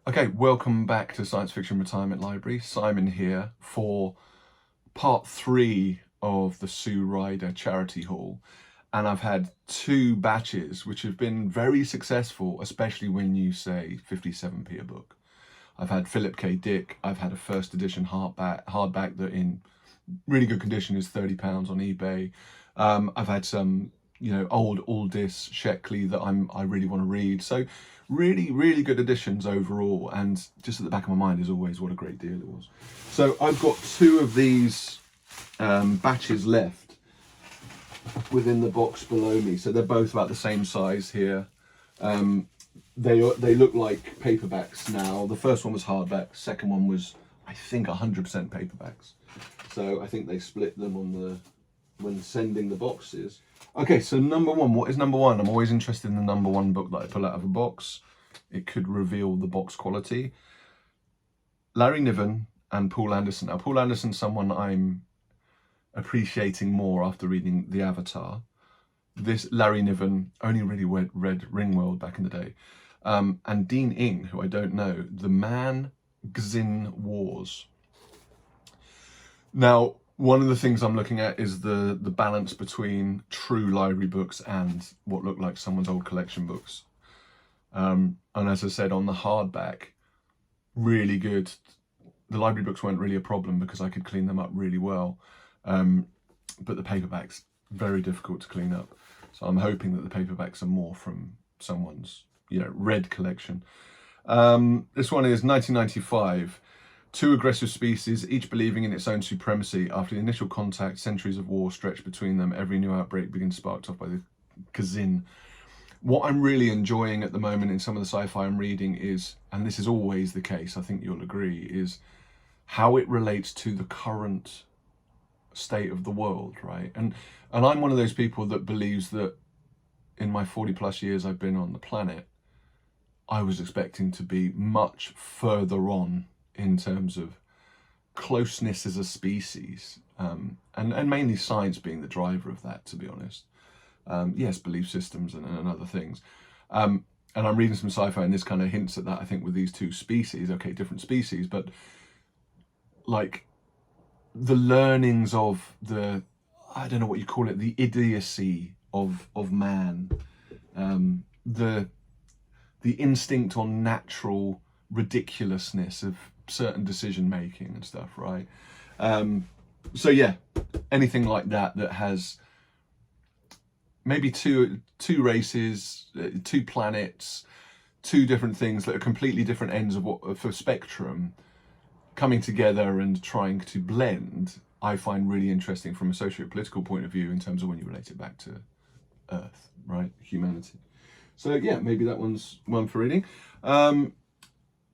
Okay, welcome back to Science Fiction Retirement Library. Simon here for part 3 of the Sue Ryder charity haul. And I've had 2 batches which have been very successful, especially when you say 57p a book. I've had Philip K. Dick, I've had a first edition hardback that in really good condition is £30 on eBay. I've had some, old Aldis Sheckley that I really want to read. So really good editions overall, and just at the back of my mind is always what a great deal it was. So I've got 2 of these batches left within the box below me. So they're both about the same size here. They look like paperbacks now. The first one was hardback, second one was I think 100% paperbacks. So I think they split them when sending the boxes. Okay, so number 1, what is number 1? I'm always interested in the number 1 book that I pull out of a box. It could reveal the box quality. Larry Niven and Paul Anderson. Now, Paul Anderson's someone I'm appreciating more after reading The Avatar. This Larry Niven only really read Ringworld back in the day. And Dean Ing, who I don't know, The Man Xin Wars. Now, one of the things I'm looking at is the balance between true library books and what look like someone's old collection books. And as I said, on the hardback, really good. The library books weren't really a problem because I could clean them up really well. But the paperbacks, very difficult to clean up. So I'm hoping that the paperbacks are more from someone's, red collection. This one is 1995. 2 aggressive species, each believing in its own supremacy. After the initial contact, centuries of war stretch between them. Every new outbreak begins sparked off by the Kazin. What I'm really enjoying at the moment in some of the sci-fi I'm reading is, and this is always the case, I think you'll agree, is how it relates to the current state of the world, right? And I'm one of those people that believes that in my 40 plus years I've been on the planet, I was expecting to be much further on in terms of closeness as a species, and mainly science being the driver of that, to be honest. Yes, belief systems and other things. And I'm reading some sci-fi and this kind of hints at that, I think, with these 2 species. Okay, different species, but like the learnings of the, I don't know what you call it, the idiocy of man, the instinct or natural ridiculousness of certain decision making and stuff, right? So yeah, anything like that has maybe two races, 2 planets, 2 different things that are completely different ends of a spectrum coming together and trying to blend, I find really interesting from a socio-political point of view in terms of when you relate it back to Earth, right? Humanity. So yeah, maybe that one's one for reading.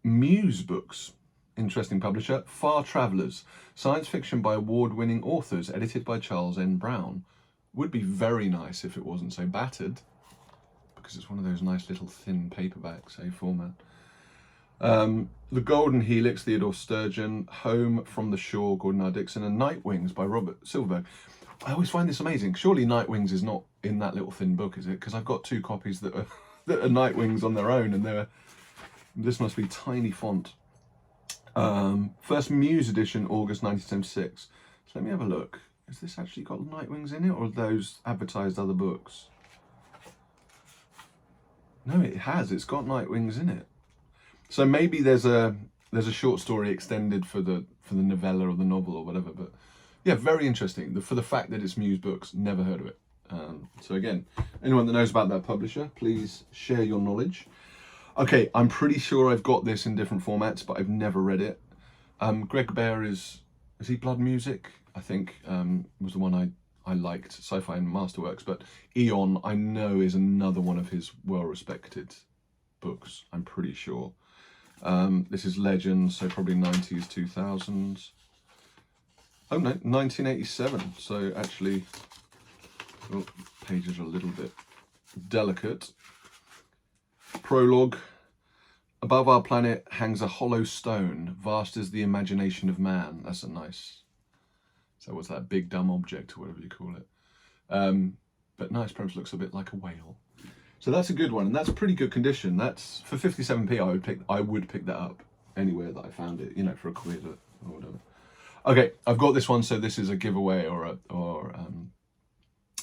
Muse Books, interesting publisher. Far Travellers, science fiction by award-winning authors, edited by Charles N. Brown. Would be very nice if it wasn't so battered, because it's one of those nice little thin paperbacks, format. The Golden Helix, Theodore Sturgeon. Home from the Shore, Gordon R. Dixon. And Night Wings by Robert Silverberg. I always find this amazing. Surely Night Wings is not in that little thin book, is it? Because I've got 2 copies that are Night Wings on their own, and this must be tiny font. First Muse edition, August 1976. So let me have a look. Has this actually got Night Wings in it, or are those advertised other books? No, it has. It's got Night Wings in it. So maybe there's a short story extended for the novella or the novel or whatever. But yeah, very interesting. For the fact that it's Muse Books, never heard of it. So again, anyone that knows about that publisher, please share your knowledge. Okay, I'm pretty sure I've got this in different formats, but I've never read it. Greg Bear is he Blood Music? I think was the one I liked, Sci-Fi and Masterworks. But Eon, I know, is another one of his well-respected books, I'm pretty sure. This is Legends, so probably 90s, 2000s. Oh no, 1987. So actually, oh, pages are a little bit delicate. Prologue. Above our planet hangs a hollow stone, vast as the imagination of man. That's a nice... So what's that, big dumb object or whatever you call it. But nice, perhaps looks a bit like a whale. So that's a good one, and that's pretty good condition. That's for 57p. I would pick that up anywhere that I found it, you know, for a quid or whatever. Okay, I've got this one, so this is a giveaway or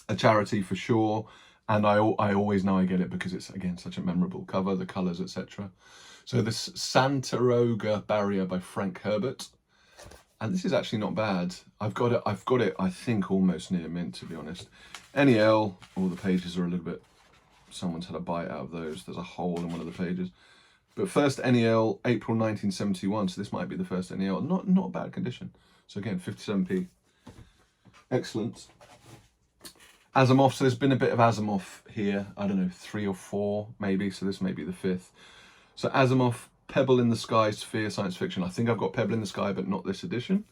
a charity for sure. And I always know I get it because it's, again, such a memorable cover, the colours, etc. So this Santaroga Barrier by Frank Herbert. And this is actually not bad. I've got it, I think, almost near mint, to be honest. NEL, all the pages are a little bit, someone's had a bite out of those. There's a hole in one of the pages. But first NEL, April 1971, so this might be the first NEL. Not a bad condition. So again, 57p. Excellent. Asimov, so there's been a bit of Asimov here. I don't know, 3 or 4 maybe, so this may be the 5th. So Asimov, Pebble in the Sky, Sphere, science fiction. I think I've got Pebble in the Sky, but not this edition.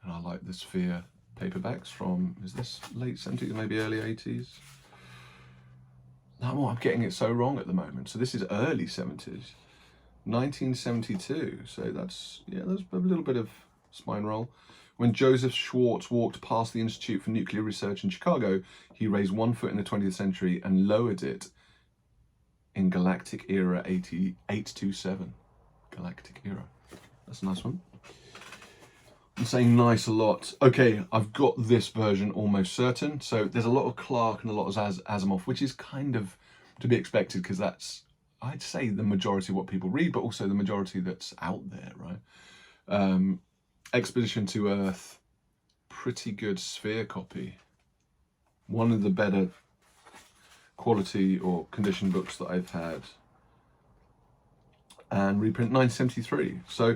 And I like the Sphere paperbacks from, is this late 70s, maybe early 80s? No, I'm getting it so wrong at the moment. So this is early 70s, 1972. So that's, yeah, there's a little bit of spine roll. When Joseph Schwartz walked past the Institute for Nuclear Research in Chicago, he raised 1 foot in the 20th century and lowered it in Galactic Era 827. Galactic Era. That's a nice one. I'm saying nice a lot. Okay, I've got this version almost certain. So there's a lot of Clarke and a lot of Asimov, which is kind of to be expected because that's, I'd say, the majority of what people read, but also the majority that's out there, right? Expedition to Earth, pretty good Sphere copy. One of the better quality or condition books that I've had. And reprint 1973. So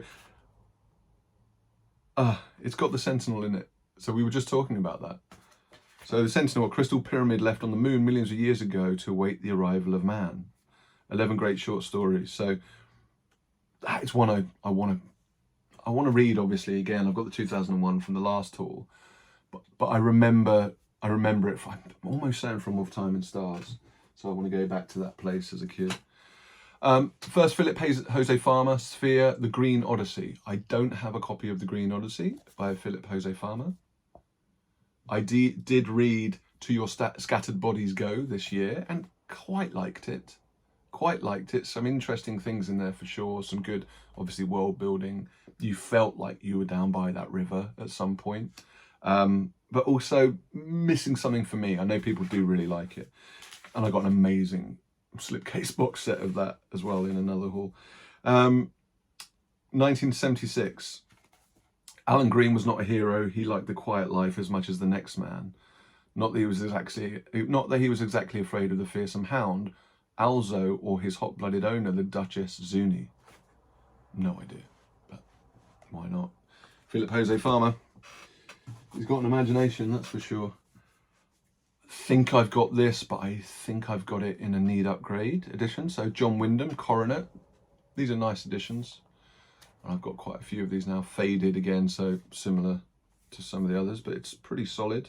it's got the Sentinel in it. So we were just talking about that. So the Sentinel, a crystal pyramid left on the moon millions of years ago to await the arrival of man. 11 great short stories. So that is one I want to read, obviously. Again, I've got the 2001 from the last tour, but I remember it. I'm almost certain from Of Time and Stars, so I want to go back to that place as a kid. First, Philip Jose Farmer, Sphere, The Green Odyssey. I don't have a copy of The Green Odyssey by Philip Jose Farmer. I did read To Your Scattered Bodies Go this year and quite liked it. Some interesting things in there for sure. Some good, obviously, world building. You felt like you were down by that river at some point. But also missing something for me. I know people do really like it. And I got an amazing slipcase box set of that as well in another haul. 1976. Alan Green was not a hero. He liked the quiet life as much as the next man. Not that he was exactly afraid of the fearsome hound, Alzo, or his hot-blooded owner, the Duchess Zuni. No idea, but why not? Philip Jose Farmer. He's got an imagination, that's for sure. I think I've got this, but I think I've got it in a need upgrade edition. So John Wyndham, Coronet. These are nice editions. I've got quite a few of these now, faded again, so similar to some of the others, but it's pretty solid.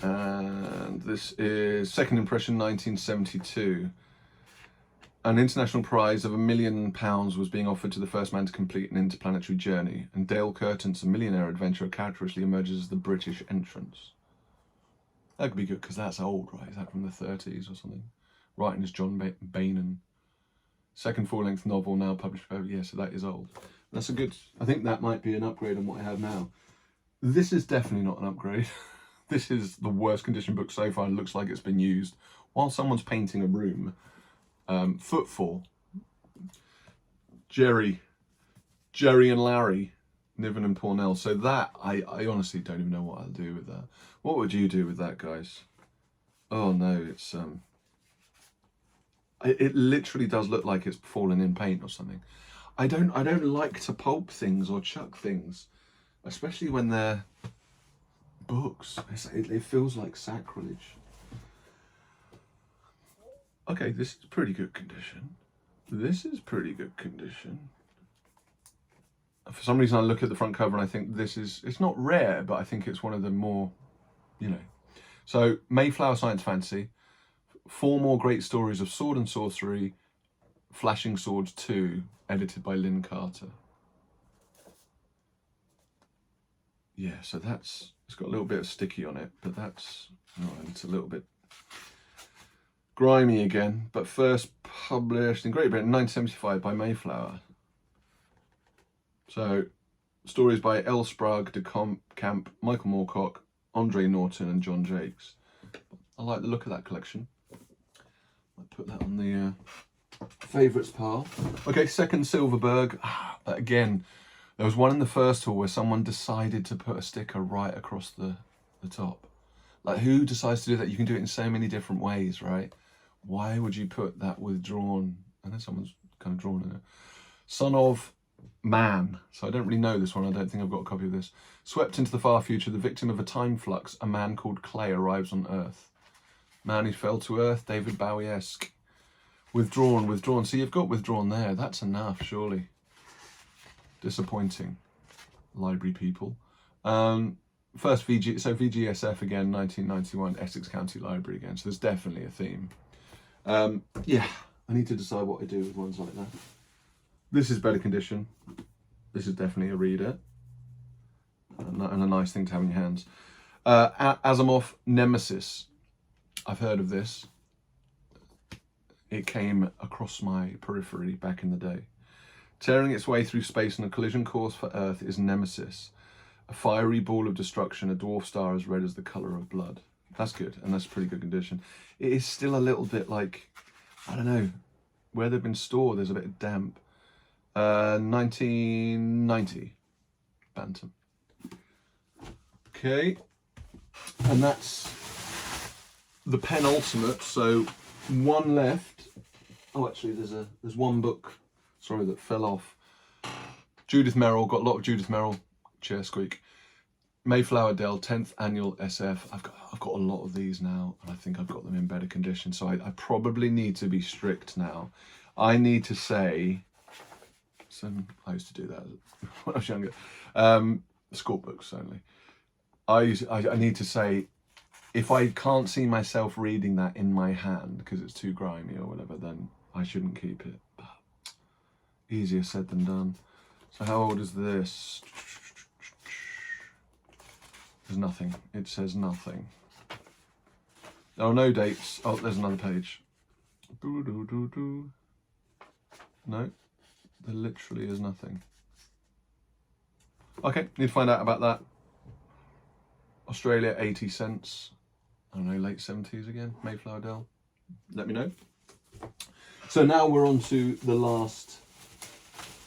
And this is Second Impression 1972. An international prize of £1 million was being offered to the first man to complete an interplanetary journey, and Dale Curtin's A Millionaire Adventurer characteristically emerges as the British entrance. That could be good, because that's old, right? Is that from the 30s or something? Writing as John Bainan. Second full-length novel now published by, yeah, so that is old. That's a good, I think that might be an upgrade on what I have now. This is definitely not an upgrade. This is the worst condition book so far. It looks like it's been used while someone's painting a room. Footfall. Jerry and Larry, Niven and Pornell. So that, I honestly don't even know what I'll do with that. What would you do with that, guys? Oh no, it's it literally does look like it's fallen in paint or something. I don't like to pulp things or chuck things, especially when they're books. It feels like sacrilege. Okay, this is pretty good condition. This is pretty good condition. For some reason I look at the front cover and I think this is, it's not rare, but I think it's one of the more, you know. So, Mayflower Science Fantasy, 4 more great stories of sword and sorcery, Flashing Swords 2, edited by Lynn Carter. Yeah, so that's It's got a little bit of sticky on it, but that's, oh, it's a little bit grimy again. But first published in Great Britain, 1975 by Mayflower. So, stories by L. Sprague de Camp, Michael Moorcock, Andre Norton and John Jakes. I like the look of that collection. I'll put that on the favourites pile. Okay, second Silverberg. But again, there was one in the first haul where someone decided to put a sticker right across the top. Like, who decides to do that? You can do it in so many different ways, right? Why would you put that withdrawn? And then someone's kind of drawn in it. Son of Man. So I don't really know this one. I don't think I've got a copy of this. Swept into the far future, the victim of a time flux, a man called Clay arrives on Earth. Man who fell to Earth, David Bowie-esque. Withdrawn, withdrawn. See, you've got withdrawn there. That's enough, surely. Disappointing, library people. First VGSF again, 1991, Essex County Library again. So there's definitely a theme. Yeah, I need to decide what I do with ones like that. This is better condition. This is definitely a reader. And a nice thing to have in your hands. Asimov Nemesis. I've heard of this. It came across my periphery back in the day. Tearing its way through space on a collision course for Earth is Nemesis. A fiery ball of destruction, a dwarf star as red as the colour of blood. That's good, and that's pretty good condition. It is still a little bit like, I don't know, where they've been stored, there's a bit of damp. 1990, Bantam. Okay, and that's the penultimate, so one left. Oh, actually, there's one book, sorry, that fell off. Judith Merrill, got a lot of Judith Merrill, chair squeak. Mayflower Dell, 10th annual SF. I've got a lot of these now, and I think I've got them in better condition, so I probably need to be strict now. I need to say, I used to do that when I was younger, school books only. I need to say, if I can't see myself reading that in my hand because it's too grimy or whatever, then I shouldn't keep it. But easier said than done. So how old is this? There's nothing. It says nothing. There are no dates. Oh, there's another page. No, there literally is nothing. Okay, need to find out about that. Australia, 80 cents. I don't know, late 70s again, Mayflower Dell. Let me know. So now we're on to the last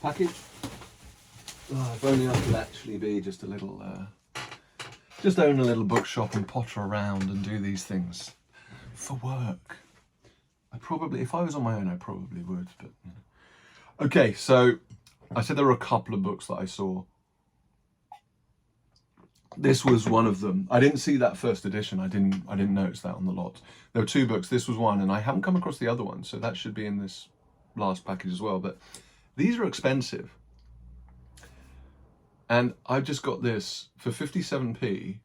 package. Oh, if only I could actually be just a little, just own a little bookshop and potter around and do these things for work. I probably, if I was on my own, I probably would, but you know. Okay, so I said there were a couple of books that I saw. This was one of them. I didn't see that first edition. I didn't notice that on the lot. There were two books. This was one, and I haven't come across the other one, so that should be in this last package as well. But these are expensive. And I've just got this for 57p.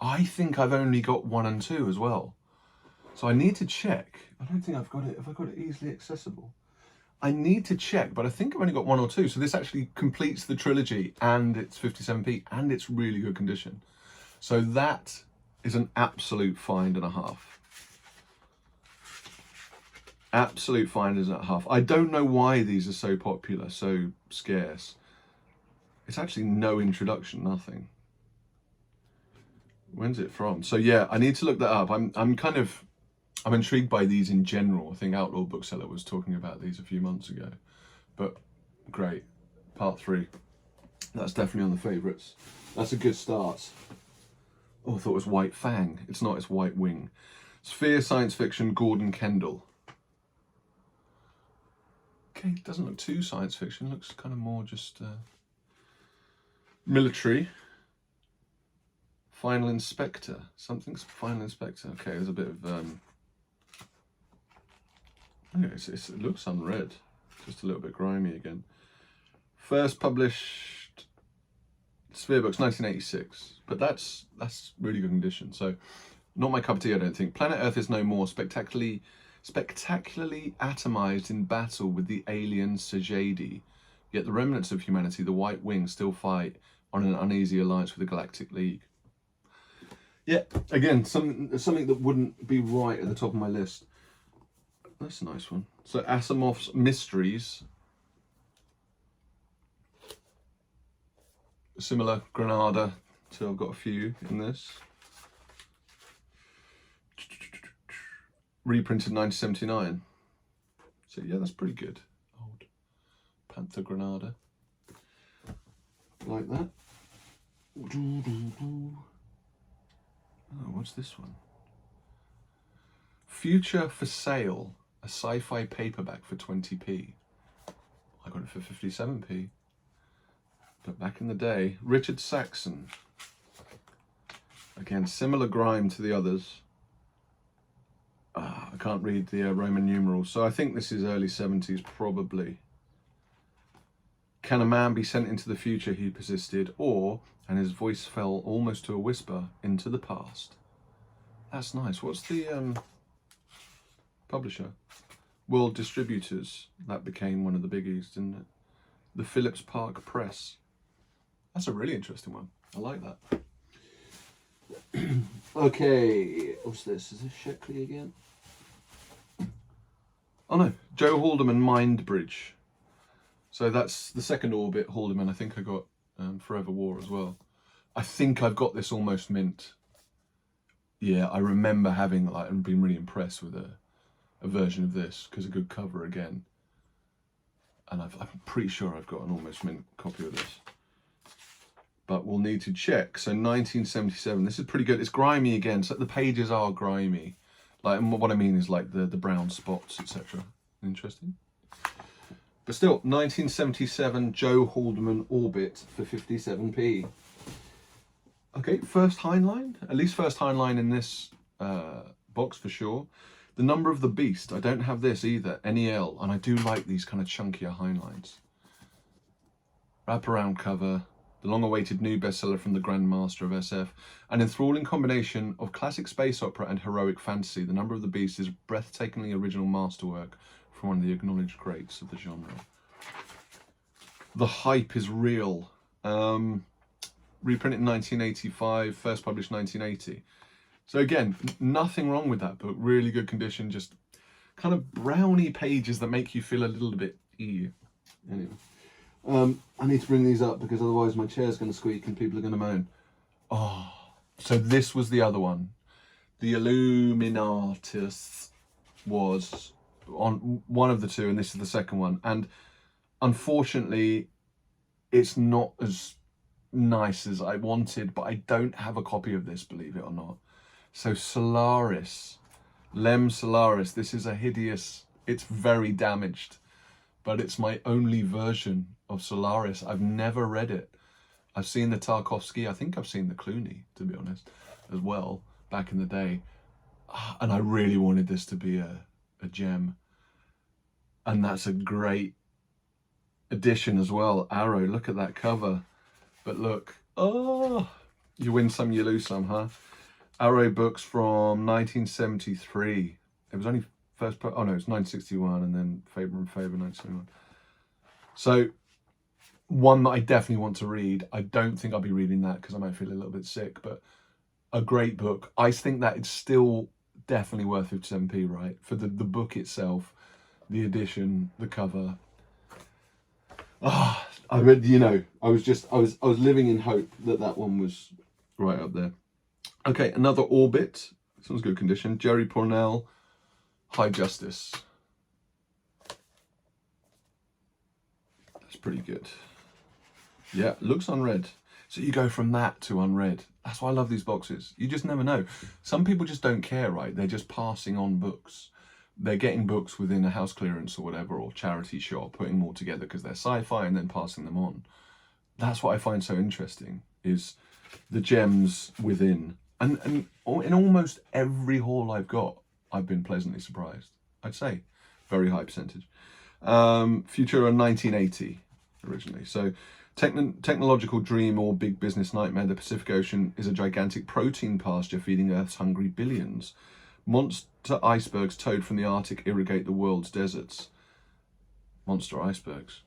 I think I've only got 1 and 2 as well. So I need to check. I don't think I've got it. Have I got it easily accessible? I need to check, but I think I've only got 1 or 2. So this actually completes the trilogy, and it's 57p, and it's really good condition. So that is an absolute find and a half. Absolute find and a half. I don't know why these are so popular, so scarce. It's actually no introduction, nothing. When's it from? So yeah, I need to look that up. I'm intrigued by these in general. I think Outlaw Bookseller was talking about these a few months ago. But great. Part 3. That's definitely on the favourites. That's a good start. Oh, I thought it was White Fang. It's not, it's White Wing. Sphere Science Fiction, Gordon Kendall. Okay, it doesn't look too science fiction. It looks kind of more just military. Final Inspector. Something's Final Inspector. Okay, there's a bit of... it looks unread, just a little bit grimy again. First published Sphere Books, 1986, but that's really good condition. So not my cup of tea, I don't think. Planet Earth is no more, spectacularly atomized in battle with the alien Sajadi. Yet the remnants of humanity, the White Wing, still fight on an uneasy alliance with the Galactic League. Yeah, again, something that wouldn't be right at the top of my list. That's a nice one. So Asimov's Mysteries. Similar Granada, so I've got a few in this. Reprinted 1979. So yeah, that's pretty good. Old Panther Granada. Like that. Oh, what's this one? Future for Sale, a sci-fi paperback for 20p. I got it for 57p. But back in the day, Richard Saxon. Again, similar grime to the others. I can't read the Roman numerals, so I think this is early 70s probably. Can a man be sent into the future, he persisted, or, and his voice fell almost to a whisper, into the past. That's nice. What's the publisher? World Distributors. That became one of the biggies, didn't it? The Phillips Park Press. That's a really interesting one. I like that. Okay, what's this? Is this Sheckley again? Oh no, Joe Haldeman Mindbridge. So that's the second Orbit Haldeman. I think I got Forever War as well. I think I've got this almost mint. Yeah, I remember having and being really impressed with a version of this because a good cover again. And I'm pretty sure I've got an almost mint copy of this. But we'll need to check. So 1977, this is pretty good. It's grimy again, so the pages are grimy. What I mean is the brown spots, etc. Interesting. But still, 1977 Joe Haldeman Orbit for 57p. Okay, first Heinlein. At least first Heinlein in this box for sure. The Number of the Beast. I don't have this either. NEL, and I do like these kind of chunkier Heinleins. Wraparound cover. The long-awaited new bestseller from the Grand Master of SF. An enthralling combination of classic space opera and heroic fantasy. The Number of the Beast is a breathtakingly original masterwork from one of the acknowledged greats of the genre. The hype is real. Reprinted in 1985, first published 1980. So again, nothing wrong with that book. Really good condition, just kind of browny pages that make you feel a little bit ew. Anyway. I need to bring these up because otherwise my chair's going to squeak and people are going to moan. Oh, so this was the other one. The Illuminatus was on one of the two, and this is the second one. And unfortunately, it's not as nice as I wanted, but I don't have a copy of this, believe it or not. So Solaris, Lem Solaris, this is a hideous, it's very damaged, but it's my only version of Solaris. I've never read it. I've seen the Tarkovsky, I think I've seen the Clooney, to be honest, as well, back in the day. And I really wanted this to be a gem. And that's a great edition as well. Arrow, look at that cover. But look, oh, you win some, you lose some, huh? Arrow books from 1973. It was only first, oh no, it's 1961, and then Faber and Faber 1971. So one that I definitely want to read. I don't think I'll be reading that because I might feel a little bit sick, but a great book. I think that it's still definitely worth 57p, right? For the book itself, the edition, the cover. I read, I was living in hope that one was right up there. Okay, another Orbit. This one's good condition. Jerry Pournelle, High Justice. That's pretty good. Yeah, looks unread. So you go from that to unread. That's why I love these boxes. You just never know. Some people just don't care, right? They're just passing on books. They're getting books within a house clearance or whatever, or charity shop, putting them all together because they're sci-fi and then passing them on. That's what I find so interesting, is the gems within. And in almost every haul I've got, I've been pleasantly surprised. I'd say very high percentage. Futura 1980 originally. So technological dream or big business nightmare. The Pacific Ocean is a gigantic protein pasture feeding Earth's hungry billions. Monster icebergs towed from the Arctic irrigate the world's deserts. Monster icebergs.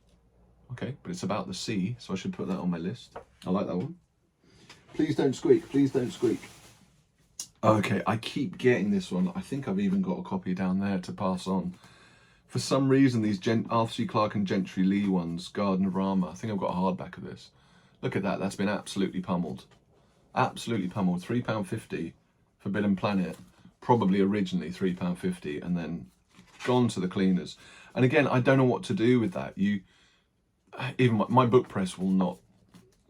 Okay, but it's about the sea, so I should put that on my list. I like that one. Please don't squeak, please don't squeak. Okay, I keep getting this one. I think I've even got a copy down there to pass on. For some reason, these Arthur C. Clarke and Gentry Lee ones, Garden of Rama, I think I've got a hardback of this. Look at that, that's been absolutely pummeled. Absolutely pummeled. £3.50, Forbidden Planet. Probably originally £3.50 and then gone to the cleaners. And again, I don't know what to do with that. Even my book press will not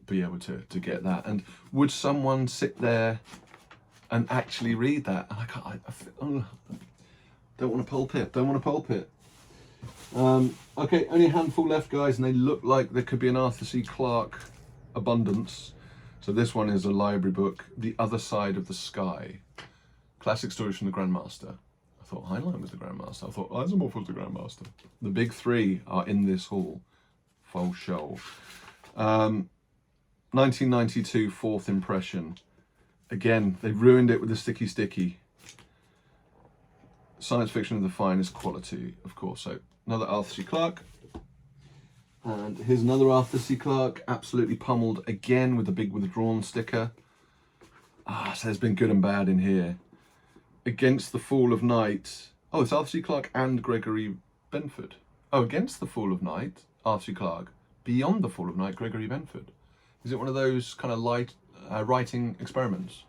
be able to get that. And would someone sit there and actually read that? And I can't, don't want to pulp it, don't want to pulp it. Okay, only a handful left, guys, and they look like there could be an Arthur C. Clarke abundance. So this one is a library book, The Other Side of the Sky. Classic stories from the Grandmaster. I thought Heinlein was the Grandmaster. I thought Asimov was the Grandmaster. The big three are in this haul. Full show. 1992, Fourth Impression. Again, they've ruined it with the sticky sticky. Science fiction of the finest quality, of course. So another Arthur C. Clarke. And here's another Arthur C. Clarke, absolutely pummeled again with a big withdrawn sticker. So there's been good and bad in here. Against the Fall of Night. Oh, it's Arthur C. Clarke and Gregory Benford. Oh, Against the Fall of Night, Arthur C. Clarke. Beyond the Fall of Night, Gregory Benford. Is it one of those kind of light writing experiments?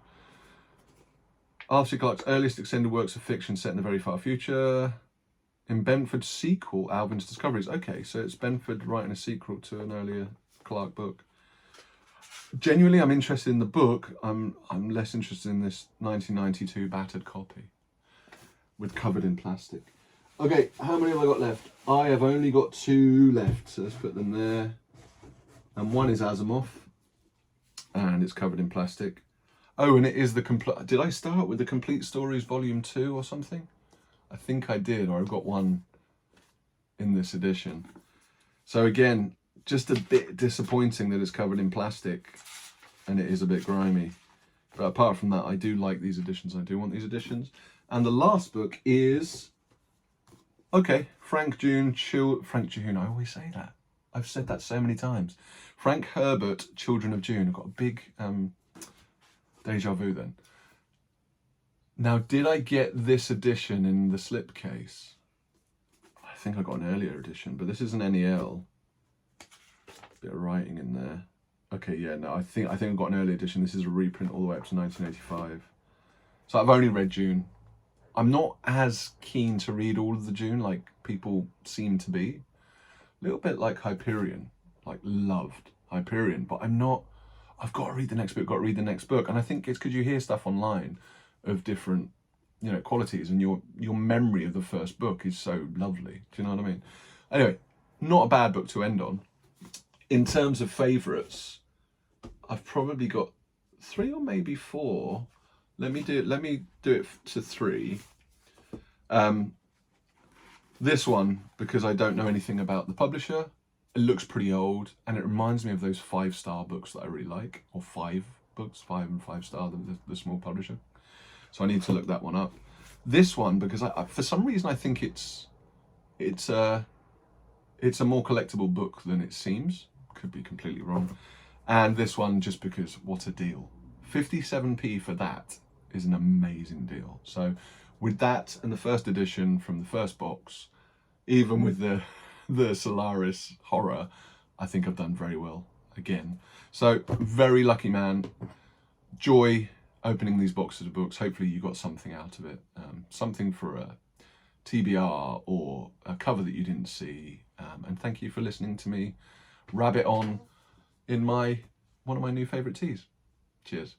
Arthur C. Clarke's earliest extended works of fiction set in the very far future. In Benford's sequel, Alvin's Discoveries. Okay, so it's Benford writing a sequel to an earlier Clarke book. Genuinely, I'm interested in the book. I'm less interested in this 1992 battered copy with covered in plastic. Okay, how many have I got left? I have only got 2 left, so let's put them there. And one is Asimov, and it's covered in plastic. Oh, and it is the complete. Did I start with the Complete Stories Volume 2 or something? I think I did, or I've got one in this edition. So again, just a bit disappointing that it's covered in plastic and it is a bit grimy. But apart from that, I do like these editions. I do want these editions. And the last book is, okay, Frank June, I always say that. I've said that so many times. Frank Herbert, Children of June. I've got a big deja vu then. Now, did I get this edition in the slipcase? I think I got an earlier edition, but this is an NEL. Bit of writing in there. Okay, yeah, no, I think I've got an early edition. This is a reprint all the way up to 1985. So I've only read June. I'm not as keen to read all of the June like people seem to be. A little bit like Hyperion, like loved Hyperion, but I'm not. I've got to read the next book, and I think it's because you hear stuff online of different, qualities, and your memory of the first book is so lovely. Do you know what I mean? Anyway, not a bad book to end on. In terms of favourites, I've probably got 3 or maybe 4. Let me do it to 3. This one, because I don't know anything about the publisher, it looks pretty old, and it reminds me of those 5-star books that I really like, or 5 books, 5 and 5-star, the small publisher. So I need to look that one up. This one, because I for some reason I think it's a more collectible book than it seems. Could be completely wrong. And this one, just because, what a deal. 57p for that is an amazing deal. So with that and the first edition from the first box, even with the Solaris horror, I think I've done very well again. So very lucky man. Joy opening these boxes of books. Hopefully you got something out of it. Something for a TBR or a cover that you didn't see. And thank you for listening to me rabbit on in one of my new favourite teas. Cheers.